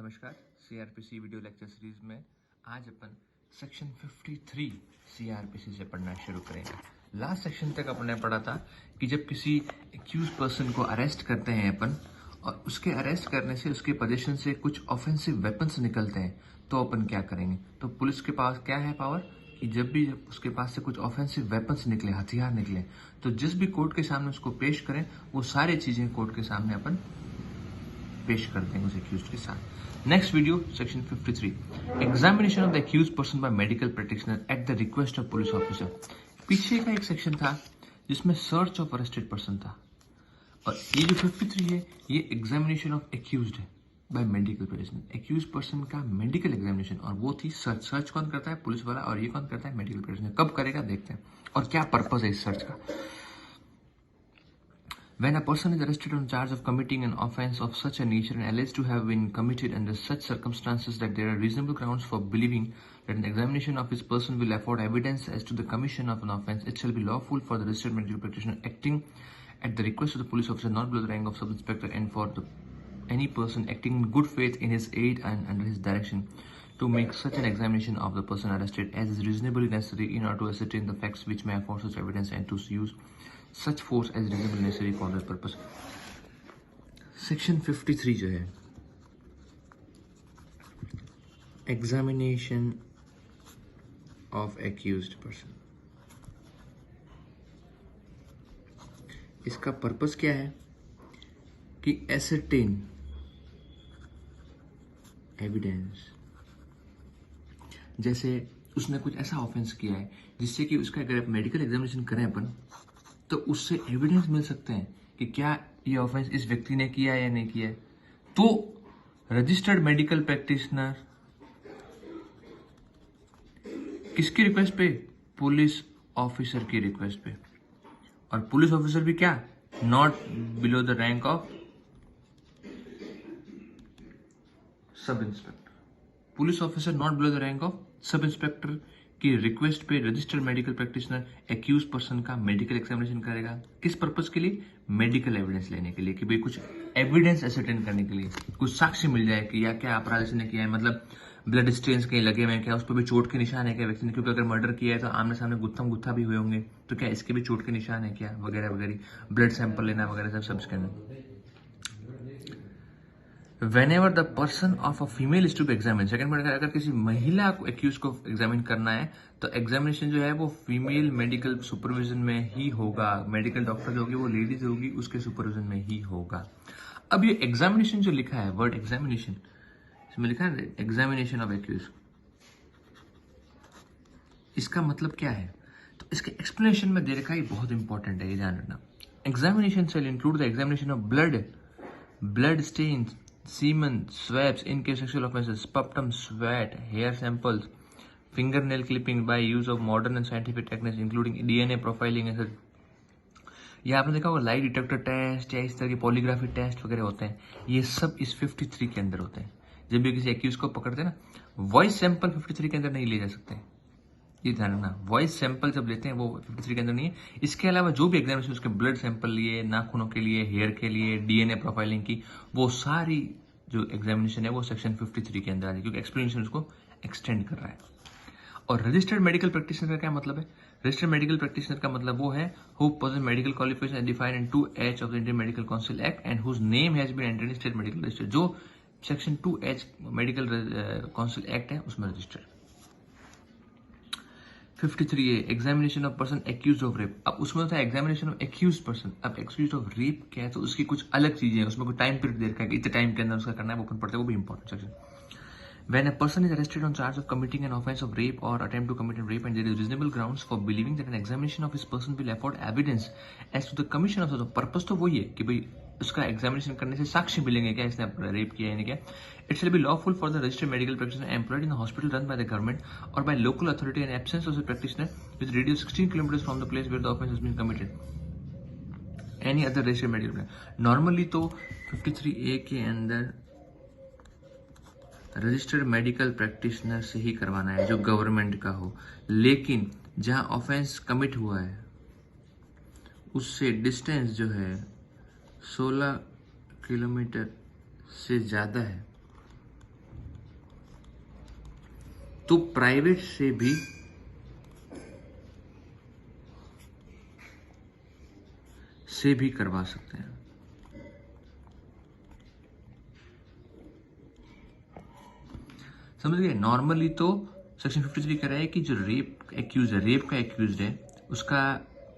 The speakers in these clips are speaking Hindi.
नमस्कार। सीआरपीसी वीडियो लेक्चर सीरीज में आज अपन सेक्शन 53 सीआरपीसी से पढ़ना शुरू करेंगे। लास्ट सेक्शन तक अपन ने पढ़ा था कि जब किसी एक्यूज पर्सन को अरेस्ट करते हैं अपन और उसके अरेस्ट करने से उसके पोजीशन से कुछ ऑफेंसिव वेपन्स निकलते हैं तो अपन क्या करेंगे। तो पुलिस के पास क्या है पावर कि जब भी उसके पास से कुछ ऑफेंसिव वेपन्स निकले, हथियार निकले, तो जिस भी कोर्ट के सामने उसको पेश करें वो सारी चीजें कोर्ट के सामने अपन पेश करते हैं उस एक्यूज के साथ। Next video section 53 examination of the accused person by medical practitioner at the request of police officer. पीछे का एक सेक्शन था जिसमें सर्च ऑफ अरेस्टेड पर्सन था और ये जो 53 है ये एग्जामिनेशन ऑफ एक्यूज्ड है by medical practitioner. Accused person का मेडिकल एग्जामिनेशन और वो थी सर्च। सर्च कौन करता है? पुलिस वाला। और ये कौन करता है? Medical practitioner. कब करेगा देखते हैं और क्या पर्पज है इस सर्च का। When a person is arrested on charge of committing an offence of such a nature and alleged to have been committed under such circumstances that there are reasonable grounds for believing that an examination of his person will afford evidence as to the commission of an offence, it shall be lawful for the registered medical practitioner acting at the request of the police officer not below the rank of sub-inspector and for any person acting in good faith in his aid and under his direction to make such an examination of the person arrested as is reasonably necessary in order to ascertain the facts which may afford such evidence and to use such force as reasonably necessary for that purpose। Section 53 जो है एग्जामिनेशन ऑफ एक्यूज्ड पर्सन, इसका पर्पस क्या है कि एसरटेन एविडेंस, जैसे उसने कुछ ऐसा ऑफेंस किया है जिससे कि उसका अगर मेडिकल एग्जामिनेशन करें अपन तो उससे एविडेंस मिल सकते हैं कि क्या ये ऑफेंस इस व्यक्ति ने किया या नहीं किया है। तो रजिस्टर्ड मेडिकल प्रैक्टिशनर किसकी रिक्वेस्ट पे? पुलिस ऑफिसर की रिक्वेस्ट पे। और पुलिस ऑफिसर भी क्या? Not below the rank of sub inspector. Police officer not below the rank of sub inspector की रिक्वेस्ट पे registered medical practitioner accused person का मेडिकल एग्जामिनेशन करेगा। किस पर्पस के लिए? मेडिकल एविडेंस लेने के लिए, कि भाई कुछ एविडेंस एसरटेन करने के लिए, कुछ साक्ष्य मिल जाए कि या क्या अपराध इसने किया है, मतलब ब्लड स्टेन्स कहीं लगे हुए हैं क्या, उस पर भी चोट के निशान है क्या व्यक्ति ने, क्योंकि अगर मर्डर किया है तो आमने सामने गुत्थम गुत्था भी हुए होंगे, तो क्या इसके भी चोट के निशान है क्या, वगैरह वगैरह, ब्लड सैंपल लेना वगैरह सब इसके अंदर। Whenever the person of a female is to be examined, second point, अगर किसी महिला को एक्यूज को एग्जामिन करना है तो एग्जामिनेशन जो है वो फीमेल मेडिकल सुपरविजन में ही होगा। मेडिकल डॉक्टर जो होगी वो लेडीज होगी, उसके सुपरविजन में ही होगा। अब ये एग्जामिनेशन जो लिखा है, वर्ड एग्जामिनेशन, इसमें लिखा है एग्जामिनेशन ऑफ एक्यूज, इसका मतलब क्या है? तो इसके एक्सप्लेनेशन में दे रखा है, बहुत इंपॉर्टेंट है, ये ध्यान रखना। Examination shall include the examination of blood stains, semen, swabs in case sexual offenses, sputum, sweat, hair samples, fingernail clipping by use of modern and scientific techniques including DNA profiling and ये आपने देखा होगा लाइट डिटेक्टर टेस्ट या इस तरह के पॉलीग्राफी टेस्ट वगैरह होते हैं, ये सब इस 53 के अंदर होते हैं। जब भी किसी एक्यूज को पकड़ते हैं ना, वॉइस सैंपल 53 के अंदर नहीं ले जा सकते, ये ध्यान रखना। वॉइस सैंपल जब लेते हैं वो 53 के अंदर नहीं है। इसके अलावा जो भी एग्जामिनेशन उसके ब्लड सैंपल लिए, नाखूनों के लिए, हेयर के लिए, डीएनए प्रोफाइलिंग की, वो सारी जो एग्जामिनेशन है वो सेक्शन 53 के अंदर आ रही है, क्योंकि एक्सप्लेनेशन उसको एक्सटेंड कर रहा है। और रजिस्टर्ड मेडिकल प्रैक्टिशनर का क्या मतलब है? रजिस्टर्ड मेडिकल प्रैक्टिशनर का मतलब वो है who possess medical qualification defined in 2H of the Indian medical council act and whose name has been entered in state medical register. जो section 2H medical council act है उसमें registered. 53A examination of person accused of rape. अब उसमें होता है एग्जामिनेशन ऑफ एक्यूज पर्सन। अब एक्यूज ऑफ रेप क्या है, तो उसकी कुछ अलग चीजें हैं, उसमें कोई टाइम पीरियड दे रखा है कि इतने टाइम के अंदर उसका करना है, वो ओपन पड़ता है, वो भी important section. When a person is arrested on charge of committing an offence of rape or attempt to commit a rape and there is reasonable grounds for believing that an examination of his person will afford evidence as to the commission of the purpose, तो वही है कि भाई उसका एग्जामिनेशन करने से साक्ष्य मिलेंगे क्या इसने रेप किया है या नहीं किया। It shall be lawful for the registered medical practitioner employed in the hospital run by the government or by local authority in absence of the practitioner with radius 16 kilometers from the place where the offence has been committed, any other registered medical practitioner। Normally तो 53A के अंदर रजिस्टर्ड मेडिकल प्रैक्टिशनर से ही करवाना है जो गवर्नमेंट का हो, लेकिन जहां ऑफेंस कमिट हुआ है उससे डिस्टेंस जो है 16 किलोमीटर से ज़्यादा है तो प्राइवेट से भी करवा सकते हैं। समझ गए? नॉर्मली तो सेक्शन 53 कह रहा है कि जो रेप का एक्यूज है उसका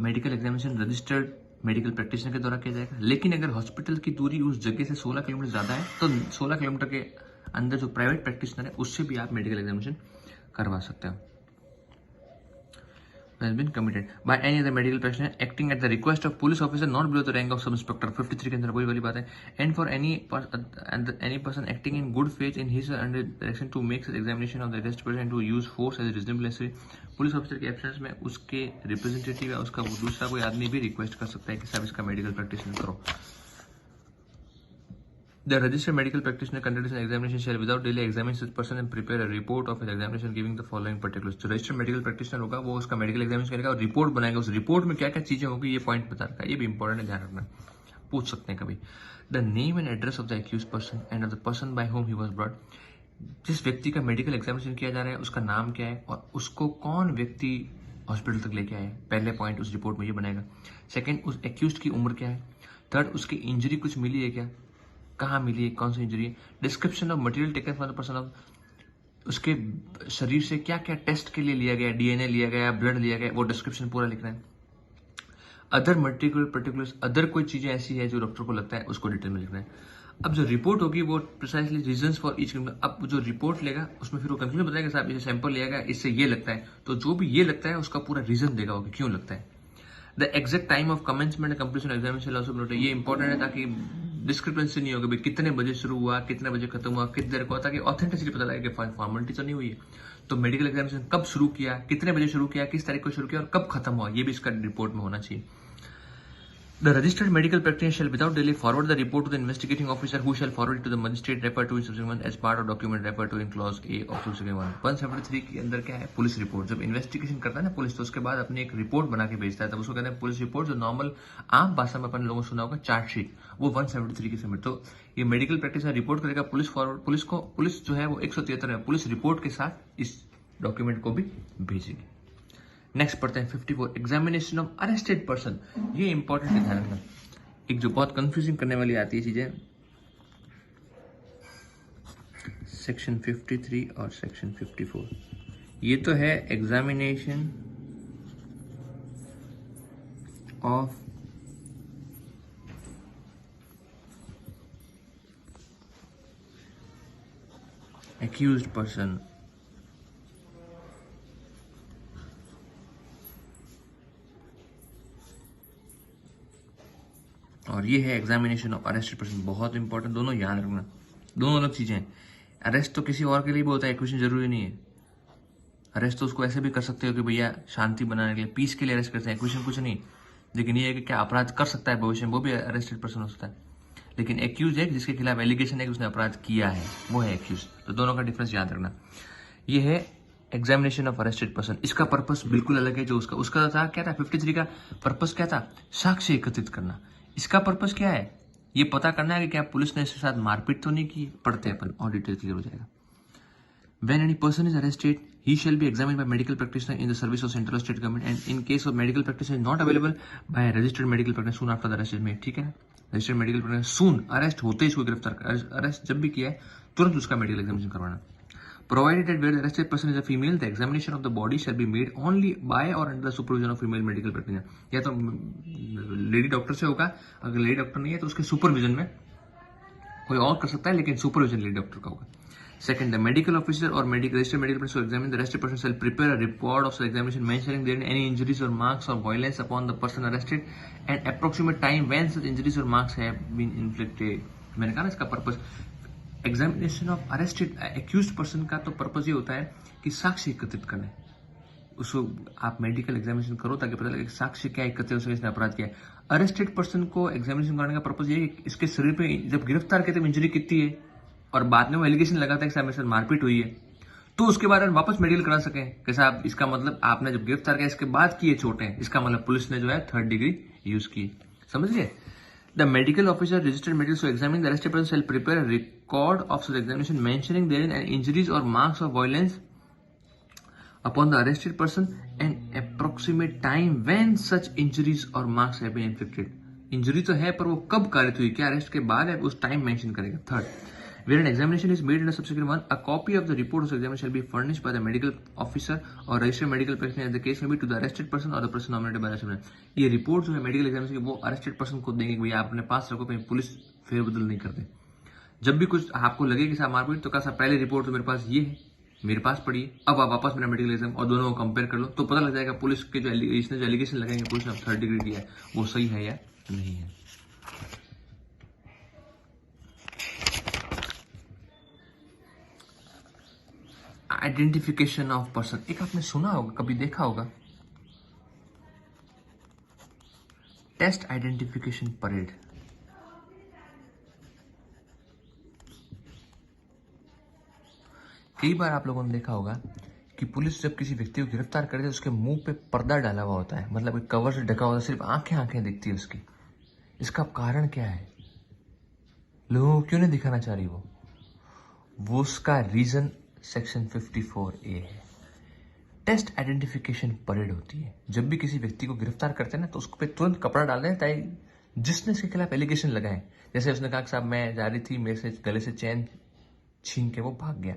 medical examination registered medical practitioner के द्वारा किया जाएगा। लेकिन अगर हॉस्पिटल की दूरी उस जगह से 16 किलोमीटर ज्यादा है तो 16 किलोमीटर के अंदर जो प्राइवेट प्रैक्टिशनर है उससे भी आप मेडिकल एग्जामिनेशन करवा सकते हो। has been committed by any other medical practitioner acting at the request of police officer not below the rank of sub inspector 53 के अंदर वही वाली बात है। and for any person acting in good faith in his or under direction to make such examination of the arrested person and to use force as reasonable necessary, police officer के एब्सेंस में उसके रिप्रेजेंटेटिव या उसका दूसरा कोई आदमी भी रिक्वेस्ट कर सकता है कि साहब इसका मेडिकल प्रैक्टिस करो। The registered medical practitioner conducts an examination shall without delay examine such person and prepare a report of his examination giving the following particulars। जो registered medical practitioner होगा वो उसका मेडिकल एग्जामिनेशन करेगा और रिपोर्ट बनाएगा। उस रिपोर्ट में क्या क्या चीजें होगी ये पॉइंट बता रखा है, ये भी इंपॉर्टेंट है, ध्यान रखना, पूछ सकते हैं कभी। The name and address of the accused person and of the person by whom he was brought. जिस व्यक्ति का मेडिकल एग्जामिनेशन किया जा रहा है उसका नाम क्या है और उसको कौन व्यक्ति हॉस्पिटल तक लेके आए, पहले पॉइंट उस रिपोर्ट में ये बनाएगा। सेकेंड, उस एक्यूज की उम्र क्या है। थर्ड, उसकी इंजरी कुछ मिली है क्या, कहाँ मिली है, कौन सी इंजरी है। Description of material taken from the person of, उसके शरीर से क्या क्या टेस्ट के लिए लिया गया, डीएनए लिया गया, ब्लड लिया गया, वो डिस्क्रिप्शन पूरा लिखना है। अदर पर्टिकुलर्स, अदर कोई चीजें ऐसी है जो डॉक्टर को लगता है उसको डिटेल में लिखना है। अब जो रिपोर्ट होगी वो प्रिसाइसली रीजंस फॉर ईच। अब जो रिपोर्ट लेगा उसमें फिर वो कंक्लूजन बताएगा साहब ये सैंपल लिया गया इससे ये लगता है, तो जो भी ये लगता है उसका पूरा रीजन देगा वो कि क्यों लगता है। The exact time of commencement and completion examination also note, ये इंपॉर्टेंट है ताकि डिस्क्रिपेंसी नहीं होगी, कितने बजे शुरू हुआ, कितने बजे खत्म हुआ, कितने देर को, ताकि ऑथेंटिसिटी पता लगे कि फॉर्मेलिटी तो नहीं हुई है। तो मेडिकल एग्जामिनेशन कब शुरू किया, कितने बजे शुरू किया, किस तारीख को शुरू किया और कब खत्म हुआ, ये भी इसका रिपोर्ट में होना चाहिए। The registered medical practitioner shall without delay forward the report to the investigating officer who shall forward it to the magistrate referred to in subsequent as part of document referred to in clause A of 173 के अंदर क्या है, पुलिस रिपोर्ट। जब इन्वेस्टिगेशन करता है ना पुलिस तो उसके बाद अपनी एक रिपोर्ट बना के भेजता है, तब उसको कहते हैं पुलिस रिपोर्ट, जो नॉर्मल आम भाषा में अपन लोगों ने सुना होगा चार्जशीट, वो 173 की सबमिट। तो ये मेडिकल प्रैक्टिशनर रिपोर्ट करेगा पुलिस फॉरवर्ड, पुलिस जो है वो 173 में पुलिस रिपोर्ट के साथ इस डॉक्यूमेंट को भी भेजेगी। नेक्स्ट पढ़ते हैं 54, एग्जामिनेशन ऑफ अरेस्टेड पर्सन। ये इंपॉर्टेंट है, ध्यान रखना, एक जो बहुत कंफ्यूजिंग करने वाली आती है चीजें, सेक्शन 53 और सेक्शन 54। ये तो है एग्जामिनेशन ऑफ एक्यूज्ड पर्सन, और ये है एग्जामिनेशन ऑफ अरेस्टेड पर्सन। बहुत इंपॉर्टेंट, दोनों याद रखना, दोनों अलग चीजें हैं। अरेस्ट तो किसी और के लिए भी होता है, एक्विजिशन जरूरी नहीं है। अरेस्ट तो उसको ऐसे भी कर सकते हो कि भैया शांति बनाने के लिए, पीस के लिए अरेस्ट करते हैं, एक्विजिशन कुछ नहीं। लेकिन ये है कि क्या अपराध कर सकता है भविष्य में, वो भी अरेस्टेड पर्सन हो सकता है। लेकिन एक्यूज है जिसके खिलाफ एलिगेशन है कि उसने अपराध किया है, वो है एक्यूज। तो दोनों का डिफरेंस याद रखना। ये है एग्जामिनेशन ऑफ अरेस्टेड पर्सन, इसका पर्पस बिल्कुल अलग है। जो उसका था क्या था, 53 का पर्पस क्या था, साक्ष्य एकत्रित करना। इसका पर्पस क्या है, ये पता करना है कि क्या पुलिस ने इसके साथ मारपीट तो नहीं की। पढ़ते हैं अपन और डिटेल क्लियर हो जाएगा। When any person is arrested, he shall be examined by medical practitioner in the service of central or state government, and in case of medical practitioner is not available, by a registered medical practitioner soon after the arrest is made। ठीक है, registered medical practitioner soon, arrest होते ही इसको गिरफ्तार कर, अरेस्ट जब भी किया है तुरंत उसका मेडिकल एग्जामिनेशन करवाना। Provided that where the arrested person is a female, the examination of the body shall be made only by or under the supervision of female medical practitioner। या तो लेडी डॉक्टर से होगा, अगर लेडी डॉक्टर नहीं है तो उसके सुपरविजन में कोई और कर सकता है, लेकिन सुपरविजन लेडी डॉक्टर का होगा। Second, the medical officer or registered medical person who examine the arrested person shall prepare a report of the examination mentioning there any injuries or marks or violence upon the person arrested and approximate time when such injuries or marks have been inflicted। मैंने कहा ना इसका purpose, examination of arrested accused person का तो पर्पस ये होता है कि साक्ष्य एकत्रित करना है। उसको आप मेडिकल एग्जामिनेशन करो ताकि पता लगे साक्ष्य क्या एकत्रित हो सके, इसने अपराध किया है। अरेस्टेड पर्सन को एग्जामिनेशन करने का पर्पस ये है कि इसके शरीर पे जब गिरफ्तार किया तब इंजरी कितनी है और बाद में वो एलिगेशन लगाता है कि साहब मेरे साथ मारपीट हुई है, तो उसके बाद वापस मेडिकल करा सके कि साहब इसका मतलब आपने जब गिरफ्तार किया इसके बाद की ये चोटें, इसका मतलब पुलिस ने जो है 3rd डिग्री यूज की। समझ गए। The medical officer registered medical so examining the arrested person shall prepare a record of such examination mentioning therein and injuries or marks of violence upon the arrested person and approximate time when such injuries or marks have been inflicted. Injury तो है पर वो कब कारित हुई, क्या अरेस्ट के बाद है, उस टाइम मेंशन करेगा। Third, where an examination is made under subsection 1, a copy of the report of the examination shall be furnished by the medical officer or registered medical practitioner, as the case may be, to the arrested person or the person nominated by the examiner। ये रिपोर्ट जो है मेडिकल एग्जामिनेशन की वो अरेस्टेड पर्सन को देंगे, भैया आपने पास रखो, कहीं पुलिस फेरबदल नहीं करते। जब भी कुछ आपको लगे कि साहब मारपीट, तो कहा साहब पहले रिपोर्ट तो मेरे पास ये है, मेरे पास पड़ी है, अब आप वापस मेरा मेडिकल एग्जाम और दोनों को कंपेयर कर लो, तो पता लग जाएगा पुलिस के जो इसने जो एलिगेशन लगाएंगे पुलिस ने 3rd डिग्री किया है वो सही है या नहीं है। आइडेंटिफिकेशन ऑफ पर्सन, एक आपने सुना होगा, कभी देखा होगा, टेस्ट आइडेंटिफिकेशन परेड। कई बार आप लोगों ने देखा होगा कि पुलिस जब किसी व्यक्ति को गिरफ्तार करती है उसके मुंह पे पर्दा डाला हुआ होता है, मतलब एक कवर से ढका होता है, सिर्फ आंखें दिखती है उसकी। इसका कारण क्या है? लोगों को क्यों नहीं दिखाना चाह रही वो उसका रीजन सेक्शन 54A है। टेस्ट आइडेंटिफिकेशन परेड होती है। जब भी किसी व्यक्ति को गिरफ्तार करते हैं ना, तो उसको पे तुरंत कपड़ा डाल दें ताकि जिसने इसके खिलाफ एलिगेशन लगाए, जैसे उसने कहा कि साहब मैं जा रही थी, मेरे से गले से चैन छीन के वो भाग गया,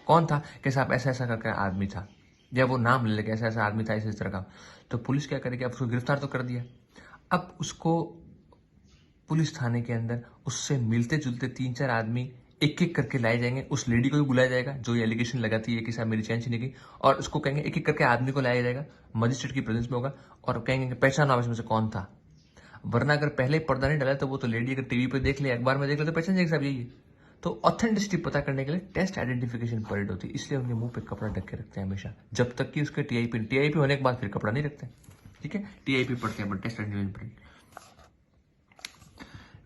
कौन था, कि साहब ऐसा ऐसा करके आदमी था, या वो नाम ले लेके ऐसा ऐसा आदमी था इस तरह का। तो पुलिस क्या करेगी, अब उसको गिरफ्तार तो कर दिया, अब उसको पुलिस थाने के अंदर उससे मिलते जुलते 3-4 आदमी एक एक करके लाए जाएंगे। उस लेडी को भी बुलाया जाएगा जो ये एलिगेशन लगाती है कि साहब मेरी चैन छीनी गई, और उसको कहेंगे एक एक करके आदमी को लाया जाएगा, मजिस्ट्रेट की प्रेजेंस में होगा, और कहेंगे पहचान आप इसमें से कौन था। वरना अगर पहले पर्दा नहीं डाला तो वो तो लेडी अगर टीवी पे देख ले, अखबार में देख ले, तो पहचान जाएगी साहब यही है। तो ऑथेंटिसिटी पता करने के लिए टेस्ट आइडेंटिफिकेशन परेड होती है, इसलिए उनके मुंह पे कपड़ा ढक के रखते हैं हमेशा, जब तक कि उसके टीआईपी होने के बाद फिर कपड़ा नहीं रखते। ठीक है, टीआईपी पढ़ते हैं, but test identification parade.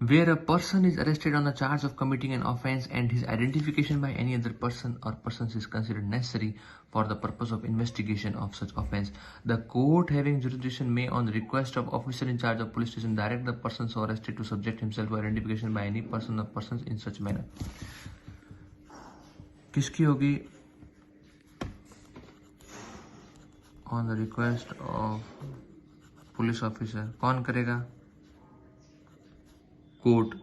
Where a person is arrested on the charge of committing an offence and his identification by any other person or persons is considered necessary for the purpose of investigation of such offence, the court having jurisdiction may, on the request of officer in charge of police station, direct the person so arrested to subject himself to identification by any person or persons in such manner। किसकी होगी? On the request of police officer। कौन करेगा? कोर्ट।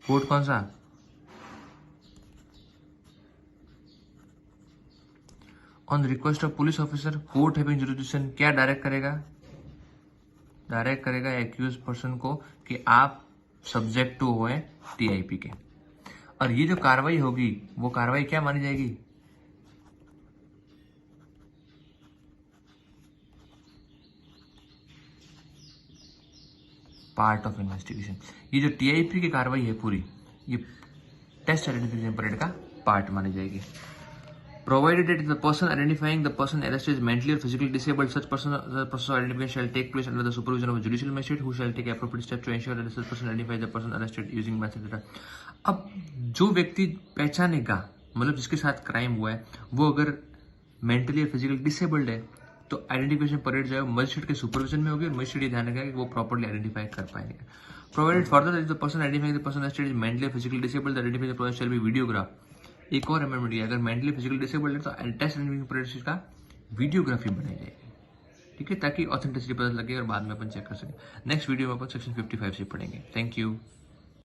कोर्ट कौन सा? On the request of police officer, court having jurisdiction क्या डायरेक्ट करेगा? डायरेक्ट करेगा एक्यूज पर्सन को कि आप सब्जेक्ट टू हुए टीआईपी के। और ये जो कार्रवाई होगी वो कार्रवाई क्या मानी जाएगी? Part of investigation. ये जो टीआईपी की कार्रवाई है पूरी, ये टेस्ट आइडेंटिफिकेशन परेड का पार्ट मानी जाएगी। Provided that the person identifying the person arrested is mentally or physically disabled, such person the process of identification shall take place under the supervision of a judicial magistrate who shall take appropriate steps to ensure that such person identifies the person arrested using method etc। अब जो व्यक्ति पहचानेगा, मतलब जिसके साथ क्राइम हुआ है, वो अगर मेंटली और फिजिकली डिसेबल्ड है, तो आइडेंटिफिकेशन परेड जो है मजिस्ट्रेट के सुपरविजन में होगी, और मजिस्ट्रेट ये ध्यान रखेगा कि वो प्रॉपर्ली आइडेंटिफाई कर पाएंगे। Provided further that the person identifying the person arrested is mentally or physically disabled, the identification process shall be videographed। एक और अमेंडमेंट किया, अगर मेंटली फिजिकली डिसेबल्ड है तो टेस्ट आइडेंटिफिकेशन परेड का वीडियोग्राफी बनाई जाएगी। ठीक है, ताकि ऑथेंटिसिटी पता लगे और बाद में अपन चेक कर सकें। नेक्स्ट वीडियो में अपन सेक्शन 55 से पढ़ेंगे। Thank you.